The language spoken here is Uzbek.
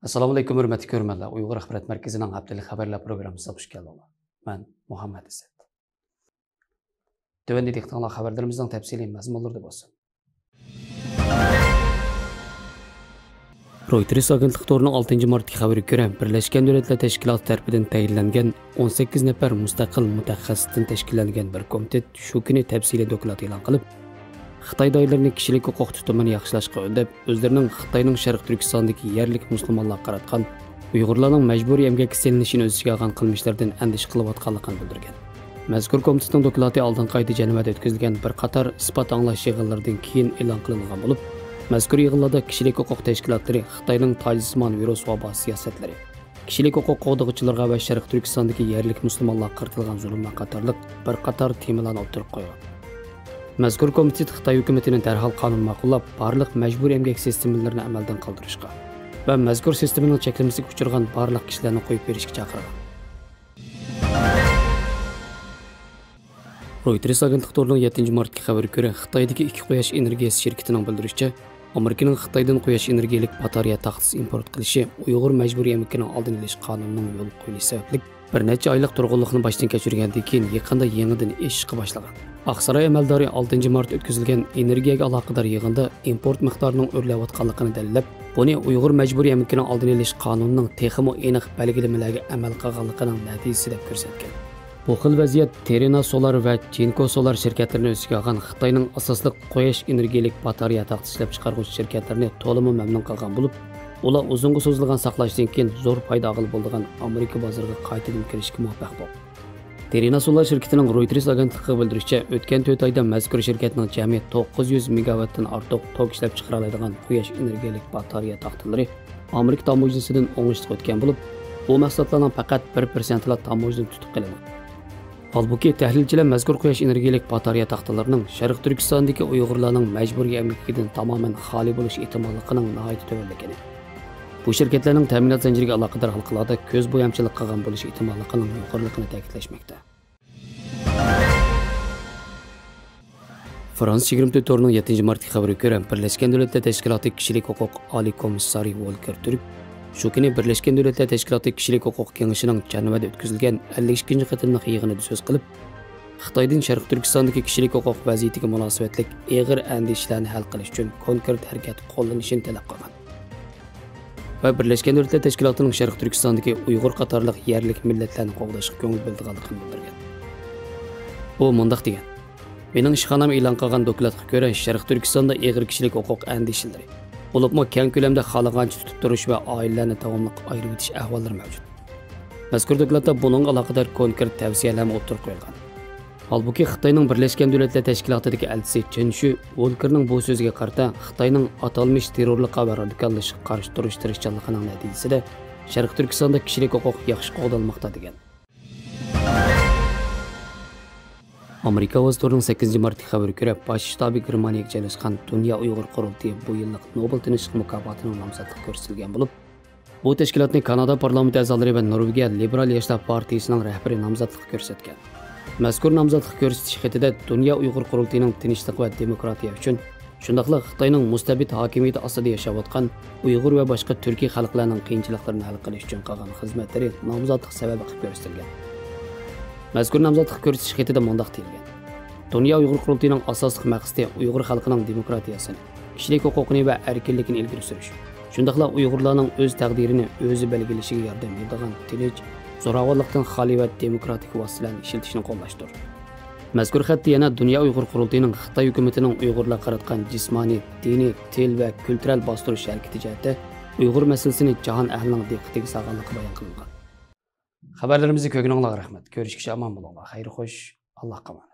Assalamu alaykum hurmatli ko'rmanlar. Uyg'ur axborot markazining haftalik xabarlar programmasiga xush keldinglar. Men Muhammad Izzat. Tövende diqqatinglar xabarlarimizning tafsiliy mazmunlarida bo'lsin. Reuters agentlik to'rining 6-martdagi xabariga ko'ra, Birlashgan Davlatlar Tashkiloti tomonidan tayinlangan 18 nafar mustaqil mutaxassisdan tashkillangan bir komitet shu kuni tafsiliy doklad e'lon qilib, Xitoy doiralarini kishilik huquq tutumini yaxshilashga undab, o'zlarining Xitoyning Sharq Turkistondagi yerlik musulmonlarga qaratgan Uyg'urlarning majburiy emgakka selinishini o'z ichiga olgan qilmishlardan andish qilayotganligini bildirgan. Mazkur komitetning doklati oldingi oyda Janvada o'tkazilgan bir qator isbot anglash yig'inlaridan keyin e'lon qilingan bo'lib, mazkur yig'inlarda kishilik huquq tashkilotlari Xitoyning tojismon virus vabo siyosatlari, kishilik huquq qo'g'dag'uvchilarga va Sharq Turkistondagi yerlik musulmonlarga qaratilgan zulmlar qatorliq bir qator temalarni o'tirib qo'ygan. Mazkur komitet Xitoy hukumatining darhol qonun ma'qullab, barliq majburiy emgak sistemalarini amaldan qoldirishga va mazkur sistemaning cheklamasiga uchragan barliq kishilarni qo'yib berishga chaqirgan. Reuters agentlik to'rining 7-martdagi xabariga ko'ra, Xitoydagi ikki quyosh energiyasi shirkatining bildirishicha, Amerikaning Xitoydan quyosh energiyalik batareya taxtisi import qilishi Uyg'ur majburiy emgakining oldini olish qonunining yo'l qo'yilishi sababli bir necha oylik turg'unlikni boshdan kechirgandan keyin yaqinda yangidan ishga boshlagan. Aqsaray amaldori 6-mart o'tkazilgan energiyaga aloqador yig'inda import miqdorining o'rlayotganligini dalillab, buni Uyg'ur majburiy emgakining oldini olish qonunining texmo aniq belgilamalariga amal qilganligining natijasi deb ko'rsatgan. Bu xil vaziyat Terina Solar va Jinko Solar shirkatlarini o'z ichiga olgan Xitoyning asosli quyosh energiyalik batareya taxtisi ishlab chiqaruvchi shirkatlarini to'liq mamnun qilgan bo'lib, ular uzunga so'zilgan saqlashdan keyin zo'r foyda olib bo'lgan Amerika bozoriga qaytadan kirishga muvaffaq bo'ldi. Terina Solar shirkatining Reuters agentligiga bildirishicha, o'tgan 4 oyda mazkur shirkatning jami 900 megawattdan ortiq tok ishlab chiqara oladigan quyosh energiyalik batareya taxtalari Amerika tamojasidan o'ngishli o'tgan bo'lib, bu mahsulotlarning faqat 1% la tamojadan tutib qilinadi. Halbuki tahlilchilar mazkur quyosh energiyalik batareya taxtalarining Sharq Turkistondagi Uyg'urlarning majburiy emgakidan tamoman xoli bo'lish ehtimolligining nihoyat tuvanligini, bu shirkatlarning ta'minot zanjiriga aloqador xalqlarda ko'z bo'yamchilik qilgan bo'lish ehtimolligining yuqoriligini ta'kidlashmoqda. Fransiya 24 to'rining 7-martdagi xabariga ko'ra, Birlashgan Davlatlar Tashkiloti kishilik huquq oliy komissari Volker Turk shu kuni Birlashgan Davlatlar Tashkiloti kishilik huquq kengashining Janvada o'tkazilgan 52-chi qatimliq yig'inida so'z qilib, Xitoydan Sharq Turkistondagi kishilik huquq vaziyatiga munosabatlik og'ir andishlarni hal qilish uchun konkret harakat qo'llanishini talab qilgan. Va Birlashgan Davlatlar Tashkilotining Sharq Turkistondagi Uyg'ur qatorliq yerlik millatlarni qo'g'dashga ko'ngil bildirganligini bildirgan. U mundaq degan: "Mening ishxonam e'lon qilgan dokladga ko'ra, Sharq Turkistonda og'ir kishilik huquq andishlari, bo'libmi keng ko'lamda xohlagancha tutib turish va oilalarni davomli ayirib o'tish ahvollari mavjud. Mazkur dokladda buning aloqador konkret tavsiyalar o'tirib qo'yilgan." Halbuki Xitoyning Birlashgan Davlatlar Tashkilotidagi elchisi Chen Shu Volkerning bu so'ziga qarata Xitoyning atalmish terrorlikqa va radikallashga qarshi turish tirishchanligining natijasida Sharq Turkistonda kishilik huquq yaxshi qo'llanmoqda degan. Amerika Ovoz to'rining 8-martdagi xabariga ko'ra, bosh shtabi Germaniyaga joylashgan Dunyo Uyg'ur qurultiyi bu yillik Nobel tinchlik mukofotining nomzodligi ko'rsatilgan bo'lib, bu tashkilotni Kanada parlamenti a'zolari va Norvegiya Liberal yoshlar partiyasining rahbari nomzodligi ko'rsatgan. Mazkur nomzodlik ko'rsatish xatida Dunyo Uyg'ur qurultiyining tinchlik va demokratiya uchun, shundaqla Xitoyning mustabid hokimiyati ostida yashayotgan Uyg'ur va boshqa turkiy xalqlarning qiyinchiliklarini hal qilish uchun qilgan xizmatlari nomzodlik sababi qilib ko'rsatilgan. Mazkur nomzodlik ko'rsatish xatida mundaq deyilgan: Dunyo Uyg'ur qurultiyining asosiy maqsadi Uyg'ur xalqining demokratiyasini, kishilik huquqini va erkinligini ilgari surish, shundaqla Uyg'urlarning o'z taqdirini o'zi belgilashiga yordam beradigan tinch, zo'ravonlikdan xoli va demokratik vositalarni ishlatishni qo'llashdir. Mazkur xatda yana Dunyo Uyg'ur qurultiyining Xitoy hukumatining Uyg'urlarga qaratgan jismoniy, diniy, til va kultural bostirish harakati jihatda Uyg'ur masalasini jahon ahlining diqqatiga solganligi bayon qilingan. Xabarlarimizni ko'rganingizga rahmat. Ko'rishguncha omon bo'linglar. Xayr xo'sh, Allohga emanet.